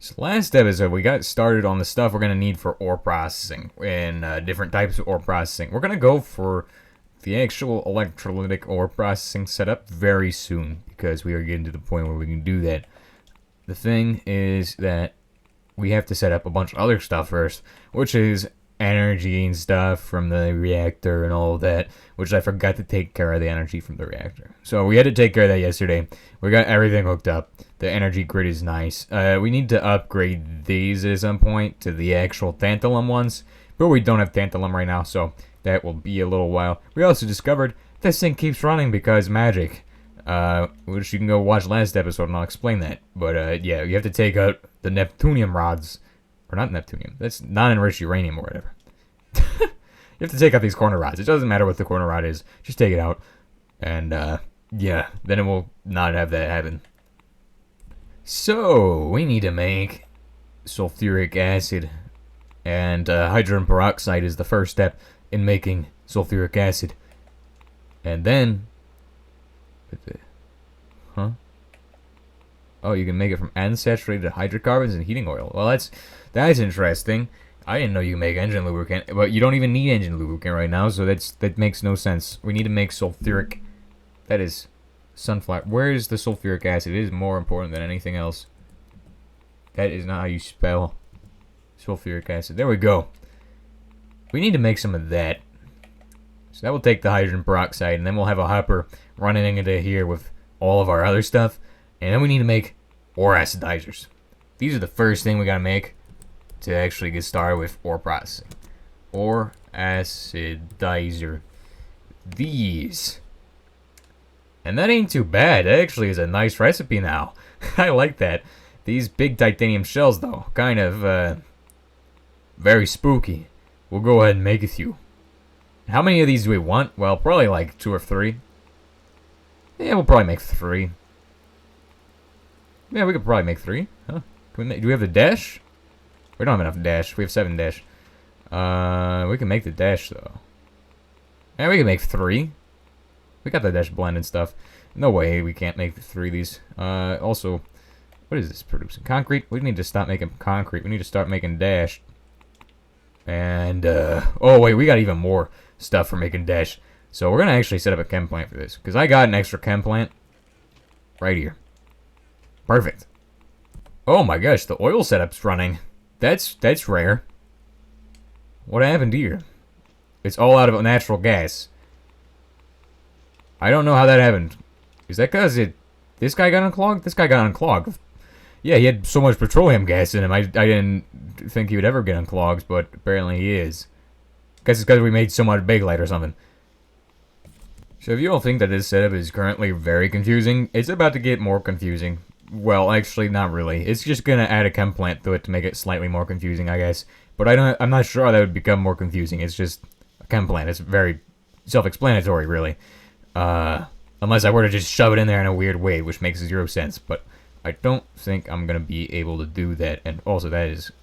So last episode, we got started on the stuff we're going to need for ore processing and different types of ore processing. We're going to go for the actual electrolytic ore processing setup very soon because we are getting to the point where we can do that. The thing is that we have to set up a bunch of other stuff first, which is energy and stuff from the reactor and all of that, which I forgot to take care of the energy from the reactor. So we had to take care of that yesterday. We got everything hooked up. The energy grid is nice. We need to upgrade these at some point to the actual tantalum ones, but we don't have tantalum right now, so that will be a little while. We also discovered this thing keeps running because magic, which you can go watch last episode and I'll explain that. But yeah, you have to take out the Neptunium rods. Or not Neptunium. That's non-enriched uranium or whatever. You have to take out these corner rods. It doesn't matter what the corner rod is. Just take it out. And, yeah. Then it will not have that happen. So, we need to make sulfuric acid. And hydrogen peroxide is the first step in making sulfuric acid. And then... Huh? Oh, you can make it from unsaturated hydrocarbons and heating oil. Well, that's interesting. I didn't know you could make engine lubricant, but you don't even need engine lubricant right now, so that makes no sense. We need to make sulfuric. That is sunflower. Where is the sulfuric acid? It is more important than anything else. That is not how you spell sulfuric acid. There we go. We need to make some of that. So that will take the hydrogen peroxide, and then we'll have a hopper running into here with all of our other stuff. And then we need to make ore acidizers. These are the first thing we gotta make to actually get started with ore processing. Ore acidizer. These. And that ain't too bad. That actually is a nice recipe now. I like that. These big titanium shells, though, kind of, very spooky. We'll go ahead and make a few. How many of these do we want? Well, probably like 2 or 3. Yeah, we'll probably make 3. Yeah, we could probably make 3. Huh? Do we have the dash? We don't have enough dash. We have 7 dash. We can make the dash, though. Yeah, we can make 3. We got the dash blend and stuff. No way we can't make the 3 of these. Also, what is this producing? Concrete? We need to stop making concrete. We need to start making dash. And, oh, wait, we got even more stuff for making dash. So we're going to actually set up a chem plant for this. Because I got an extra chem plant right here. Perfect. Oh my gosh, the oil setup's running. That's rare. What happened here? It's all out of natural gas. I don't know how that happened. Is that because this guy got unclogged? This guy got unclogged. Yeah, he had so much petroleum gas in him. I didn't think he would ever get unclogged, but apparently he is. Guess it's because we made so much big light or something. So if you all think that this setup is currently very confusing, it's about to get more confusing. Well, actually, not really. It's just gonna add a chem plant to it to make it slightly more confusing, I guess. But I'm not sure how that would become more confusing. It's just a chem plant. It's very self-explanatory, really. Unless I were to just shove it in there in a weird way, which makes 0 sense. But I don't think I'm gonna be able to do that. And also, that is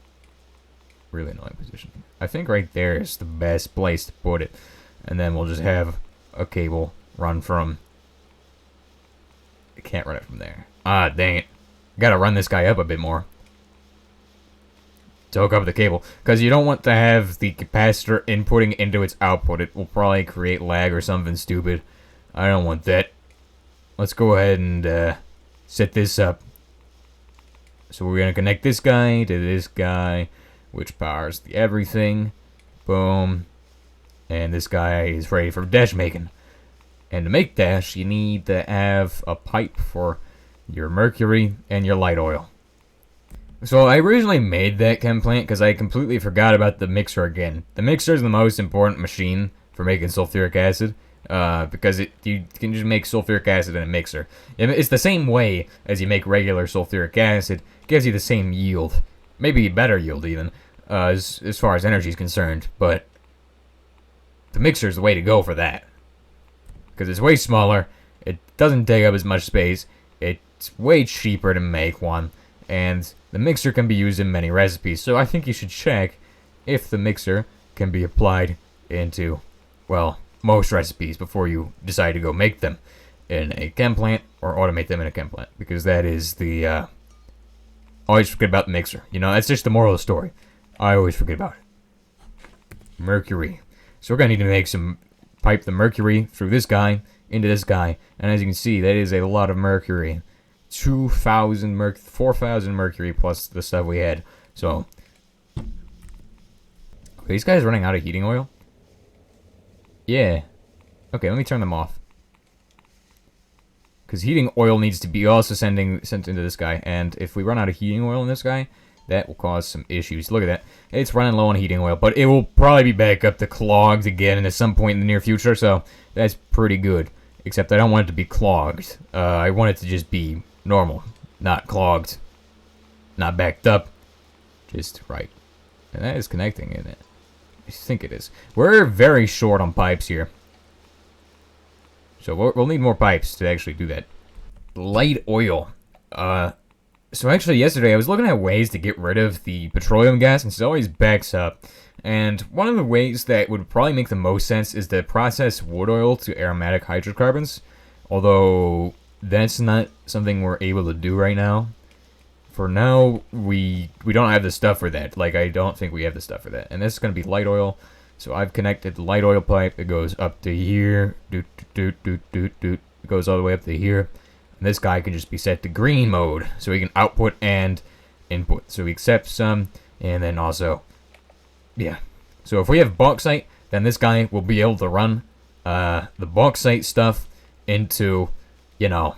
really annoying position. I think right there is the best place to put it. And then we'll just have a cable run from... I can't run it from there. Ah, dang it. Gotta run this guy up a bit more to hook up the cable. Because you don't want to have the capacitor inputting into its output. It will probably create lag or something stupid. I don't want that. Let's go ahead and set this up. So we're going to connect this guy to this guy, which powers the everything. Boom. And this guy is ready for dash making. And to make dash, you need to have a pipe for your mercury and your light oil. So I originally made that chem plant because I completely forgot about the mixer again. The mixer is the most important machine for making sulfuric acid because you can just make sulfuric acid in a mixer. It's the same way as you make regular sulfuric acid. It gives you the same yield, maybe better yield even, as far as energy is concerned. But the mixer is the way to go for that because it's way smaller. It doesn't take up as much space. It's way cheaper to make one, and the mixer can be used in many recipes, so I think you should check if the mixer can be applied into, well, most recipes before you decide to go make them in a chem plant or automate them in a chem plant, because that is the Always forget about the mixer. You know, that's just the moral of the story. I always forget about it. Mercury. So we're going to need to make some... Pipe the mercury through this guy into this guy. And as you can see, that is a lot of mercury. 4,000 mercury plus the stuff we had. So... Okay, these guys running out of heating oil? Yeah. Okay, let me turn them off. Because heating oil needs to be also sent into this guy. And if we run out of heating oil in this guy, that will cause some issues. Look at that. It's running low on heating oil. But it will probably be back up to clogged again at some point in the near future. So that's pretty good. Except I don't want it to be clogged. I want it to just be normal. Not clogged. Not backed up. Just right. And that is connecting, isn't it? I think it is. We're very short on pipes here. So we'll need more pipes to actually do that. Light oil. So actually yesterday I was looking at ways to get rid of the petroleum gas, and it always backs up. And one of the ways that would probably make the most sense is to process wood oil to aromatic hydrocarbons. Although that's not something we're able to do right now. For now, we don't have the stuff for that. Like, I don't think we have the stuff for that. And this is going to be light oil. So I've connected the light oil pipe. It goes up to here. It goes all the way up to here. And this guy can just be set to green mode. So we can output and input. So we accept some. And then also, yeah. So if we have bauxite, then this guy will be able to run the bauxite stuff into, you know,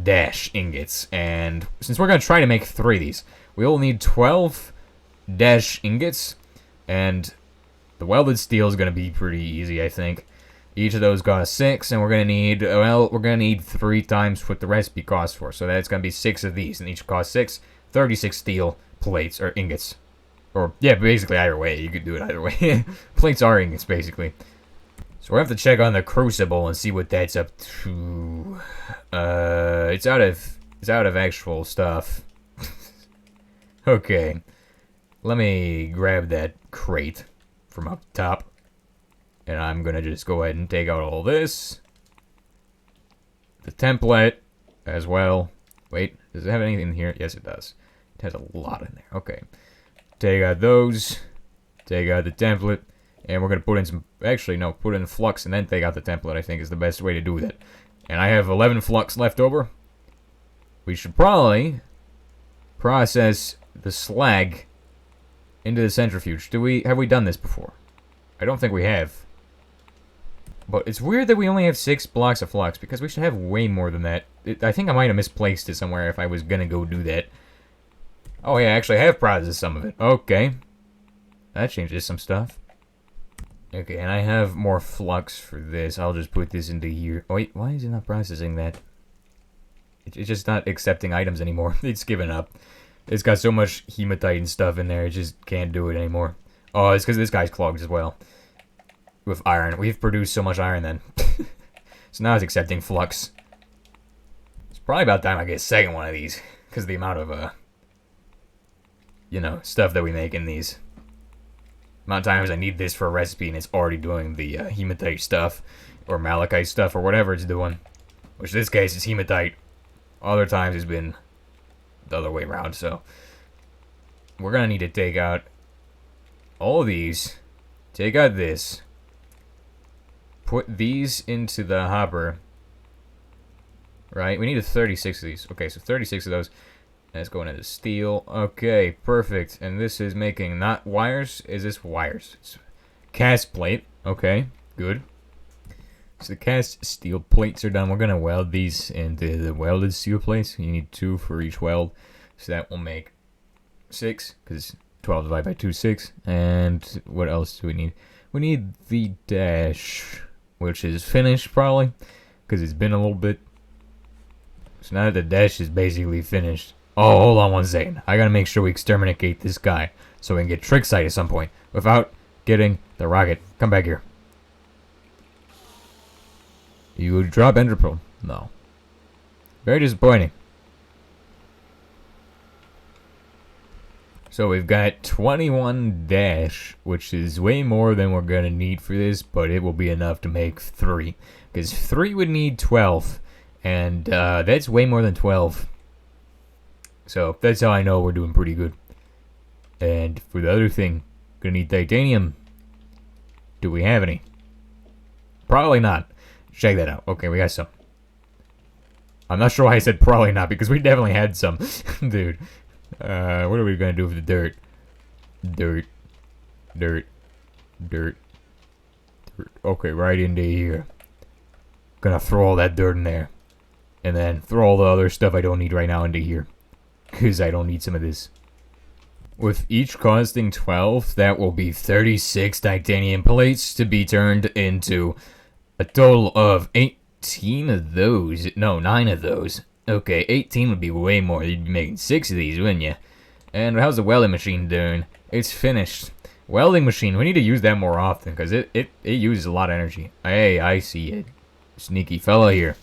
dash ingots. And since we're going to try to make 3 of these, we will need 12 dash ingots. And the welded steel is going to be pretty easy, I think. Each of those costs 6, and we're going to need, well, we're going to need 3 times what the recipe costs for. So that's going to be 6 of these, and each costs 6, 36 steel plates, or ingots. Or, yeah, basically either way. You could do it either way. Plates are ingots, basically. So we have to check on the crucible and see what that's up to. It's out of actual stuff. Okay. Let me grab that crate from up top. And I'm going to just go ahead and take out all this. The template as well. Wait, does it have anything in here? Yes, it does. It has a lot in there. Okay. Take out those. Take out the template. And we're going to put in some... Actually, no. Put in flux and then take out the template, I think, is the best way to do that. And I have 11 flux left over. We should probably process the slag into the centrifuge. Have we done this before? I don't think we have. But it's weird that we only have 6 blocks of flux, because we should have way more than that. I think I might have misplaced it somewhere if I was gonna go do that. Oh yeah, actually I have processed some of it. Okay. That changes some stuff. Okay, and I have more flux for this. I'll just put this into here. Oh wait, why is it not processing that? It's just not accepting items anymore. It's given up. It's got so much hematite and stuff in there, it just can't do it anymore. Oh, it's because this guy's clogged as well. With iron. We've produced so much iron then. So now it's accepting flux. It's probably about time I get a second one of these. Because of the amount of, you know, stuff that we make in these. Amount of times I need this for a recipe and it's already doing the hematite stuff. Or malachite stuff or whatever it's doing. Which in this case is hematite. Other times it's been the other way around. So we're going to need to take out all of these. Take out this. Put these into the hopper. Right? We need 36 of these. Okay, so 36 of those. That's going into steel. Okay, perfect. And this is making not wires. Is this wires? It's cast plate. Okay, good. So the cast steel plates are done. We're going to weld these into the welded steel plates. You need 2 for each weld. So that will make 6. Because 12 divided by 2 is 6. And what else do we need? We need the dash, which is finished probably, because it's been a little bit. So now that the dash is basically finished. Oh, hold on one second. I gotta make sure we exterminate this guy so we can get trick sight at some point without getting the rocket. Come back here. You would drop ender pearl? No. Very disappointing. So we've got 21 dash, which is way more than we're going to need for this, but it will be enough to make 3. Because 3 would need 12, and that's way more than 12. So that's how I know we're doing pretty good. And for the other thing, gonna need titanium. Do we have any? Probably not. Check that out. Okay, we got some. I'm not sure why I said probably not, because we definitely had some. Dude. What are we gonna do with the dirt? Dirt. Dirt. Dirt. Dirt. Okay, right into here. Gonna throw all that dirt in there. And then throw all the other stuff I don't need right now into here. Because I don't need some of this. With each costing 12, that will be 36 titanium plates to be turned into a total of 18 of those. No, 9 of those. Okay, 18 would be way more. You'd be making 6 of these, wouldn't you? And how's the welding machine doing? It's finished. Welding machine, we need to use that more often because it uses a lot of energy. Hey, I see it. Sneaky fella here.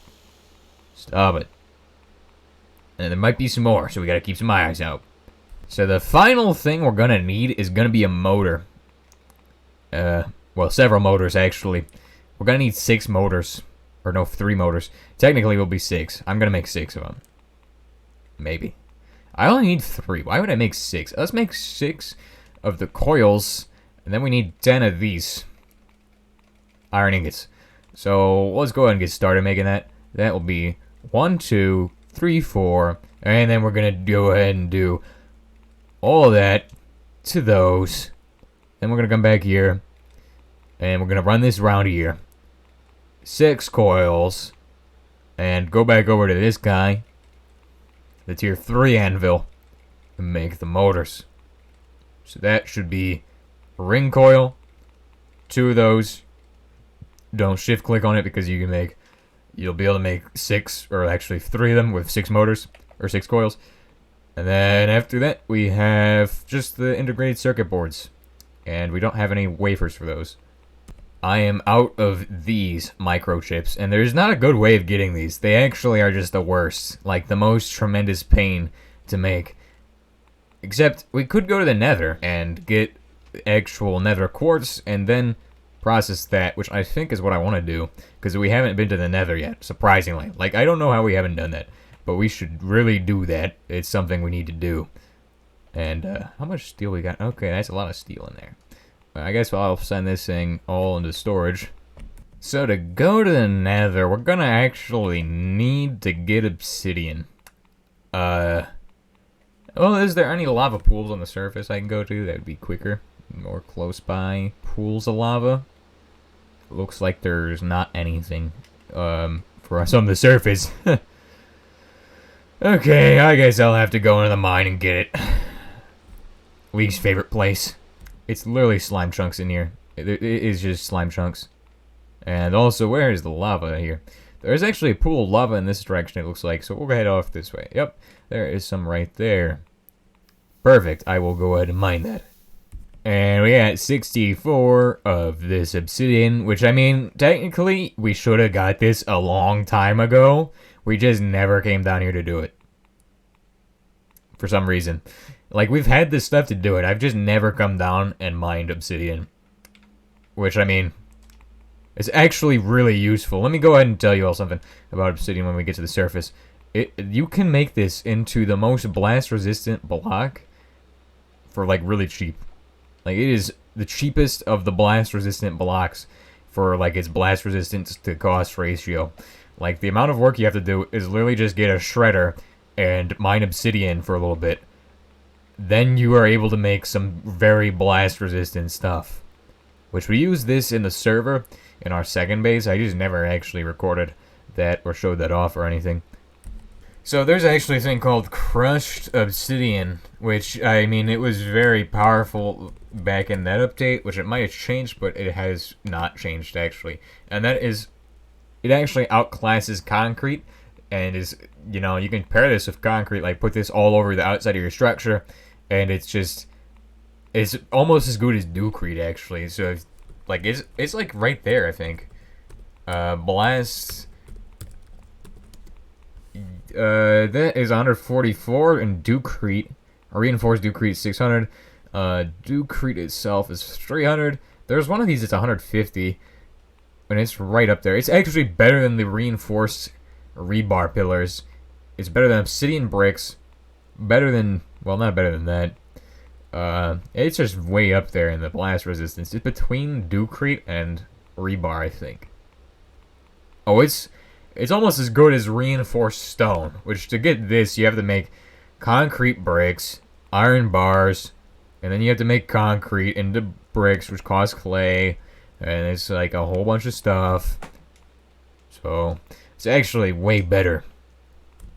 Stop it. And there might be some more, so we gotta keep some eyes out. So the final thing we're gonna need is gonna be a motor. Well, several motors, actually. We're gonna need 6 motors. Or no, 3 motors. Technically, it'll be 6. I'm gonna make 6 of them. Maybe. I only need 3. Why would I make 6? Let's make 6 of the coils. And then we need 10 of these. Iron ingots. So, let's go ahead and get started making that. That will be 1, 2, 3, 4. And then we're gonna go ahead and do all of that to those. Then we're gonna come back here. And we're gonna run this around here. 6 coils. And go back over to this guy. The tier 3 anvil. And make the motors. So that should be a ring coil. 2 of those. Don't shift click on it because you'll be able to make 6, or actually 3 of them with 6 motors. Or 6 coils. And then after that, we have just the integrated circuit boards. And we don't have any wafers for those. I am out of these microchips, and there's not a good way of getting these. They actually are just the worst. Like, the most tremendous pain to make. Except, we could go to the Nether and get actual Nether quartz, and then process that, which I think is what I want to do. Because we haven't been to the Nether yet, surprisingly. Like, I don't know how we haven't done that. But we should really do that. It's something we need to do. And, how much steel we got? Okay, that's a lot of steel in there. I guess I'll send this thing all into storage. So to go to the Nether, we're gonna actually need to get Obsidian. Well, is there any lava pools on the surface I can go to? That'd be quicker. More close by pools of lava. Looks like there's not anything, for us on the surface. Okay, I guess I'll have to go into the mine and get it. Least favorite place. It's literally slime chunks in here. It is just slime chunks. And also, where is the lava here? There's actually a pool of lava in this direction, it looks like. So we'll head off this way. Yep, there is some right there. Perfect. I will go ahead and mine that. And we got 64 of this obsidian, which, I mean, technically, we should have got this a long time ago. We just never came down here to do it. For some reason. Like, we've had this stuff to do it. I've just never come down and mined obsidian. Which, I mean, it's actually really useful. Let me go ahead and tell you all something about obsidian when we get to the surface. You can make this into the most blast-resistant block for, like, really cheap. Like, it is the cheapest of the blast-resistant blocks for, like, its blast resistance to cost ratio. Like, the amount of work you have to do is literally just get a shredder and mine obsidian for a little bit. Then you are able to make some very blast-resistant stuff. Which we use this in the server, in our second base. I just never actually recorded that or showed that off or anything. So there's actually a thing called crushed obsidian, which, I mean, it was very powerful back in that update, which it might have changed, but it has not changed, actually. And that is, it actually outclasses concrete, and is, you know, you can pair this with concrete, like put this all over the outside of your structure, and it's just, it's almost as good as Ducrete, actually. So, like, it's like right there, I think. Blast. That is 144, and Ducrete, or reinforced Ducrete is 600. Ducrete itself is 300. There's one of these that's 150, and it's right up there. It's actually better than the reinforced rebar pillars. It's better than obsidian bricks, better than, well, not better than that. It's just way up there in the blast resistance. It's between Ducrete and Rebar, I think. Oh, it's almost as good as reinforced stone, which to get this, you have to make concrete bricks, iron bars, and then you have to make concrete into bricks, which cost clay, and it's like a whole bunch of stuff. So, it's actually way better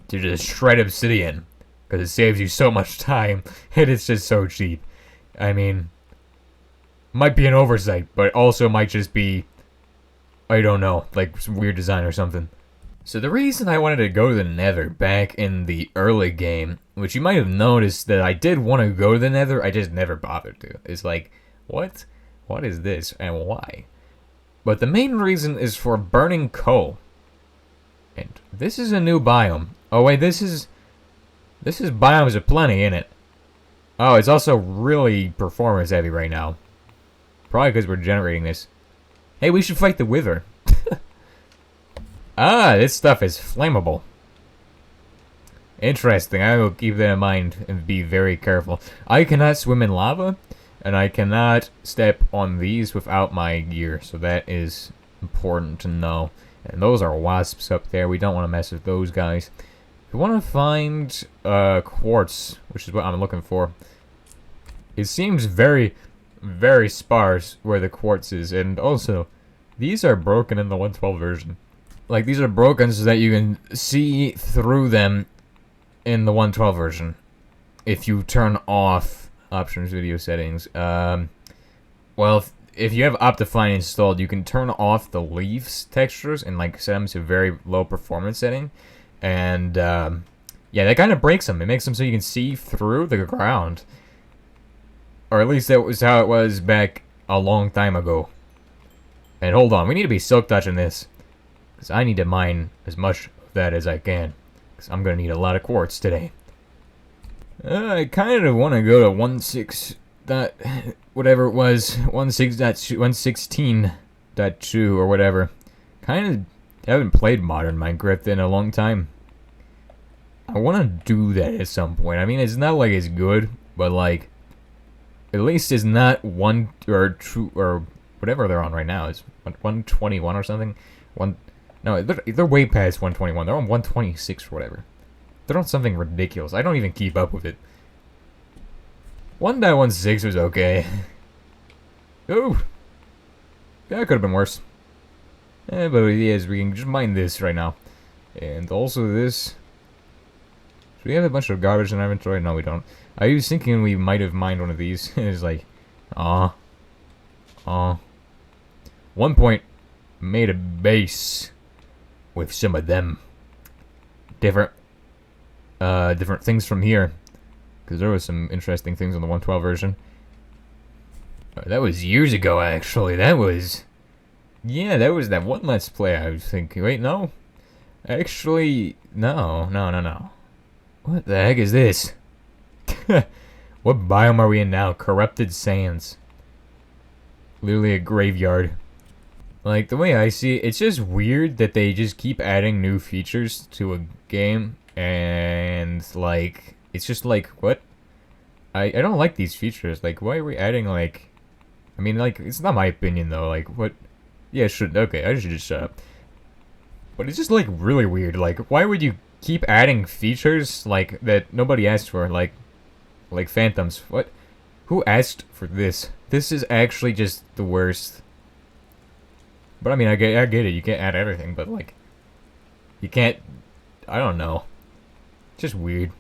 to just shred obsidian, because it saves you so much time, and it's just so cheap. I mean, might be an oversight, but also might just be, I don't know, like some weird design or something. So the reason I wanted to go to the Nether back in the early game, which you might have noticed that I did want to go to the Nether, I just never bothered to. It's like, what? What is this and why? But the main reason is for burning coal. And this is a new biome. Oh wait, this is biomes aplenty, isn't it? Oh, it's also really performance heavy right now. Probably because we're generating this. Hey, we should fight the Wither. Ah, this stuff is flammable. Interesting, I will keep that in mind and be very careful. I cannot swim in lava, and I cannot step on these without my gear, so that is important to know. And those are wasps up there, we don't want to mess with those guys. We want to find quartz, which is what I'm looking for. It seems very, very sparse where the quartz is, and also, these are broken in the 112 version. Like, these are broken so that you can see through them in the 112 version. If you turn off options, video settings. Well, if you have Optifine installed, you can turn off the leaves textures and, like, set them to very low performance setting. And, yeah, that kind of breaks them. It makes them so you can see through the ground. Or at least that was how it was back a long time ago. And hold on, we need to be silk touching this. Because I need to mine as much of that as I can. Because I'm going to need a lot of quartz today. I kind of want to go to 16. Whatever it was. 1.16.2 or whatever. Kind of haven't played modern Minecraft in a long time. I want to do that at some point. I mean, it's not like it's good. But like, at least it's not 1 or 2 or whatever they're on right now. It's 121 or something. No, they're way past 121. They're on 126 or whatever. They're on something ridiculous. I don't even keep up with it. 1.16 was okay. Ooh. That could have been worse. But yes, we can just mine this right now. And also this. Do we have a bunch of garbage in our inventory? No, we don't. I was thinking we might have mined one of these. It's like, 1 point made a base with some of them different things from here, because there was some interesting things on the 112 version. That was years ago, actually. That was that one Let's Play. I was thinking, wait, no, actually, no. What the heck is this? What biome are we in now? Corrupted Sands. Literally a graveyard. Like, the way I see it, it's just weird that they just keep adding new features to a game, and, like, it's just like, what? I don't like these features. Like, why are we adding, like... I mean, like, it's not my opinion, though. Like, what... Yeah, okay, I should just shut up. But it's just, like, really weird. Like, why would you keep adding features, like, that nobody asked for? Like phantoms. What? Who asked for this? This is actually just the worst. But I mean, I get it. You can't add everything, but like, you can't. I don't know. It's just weird.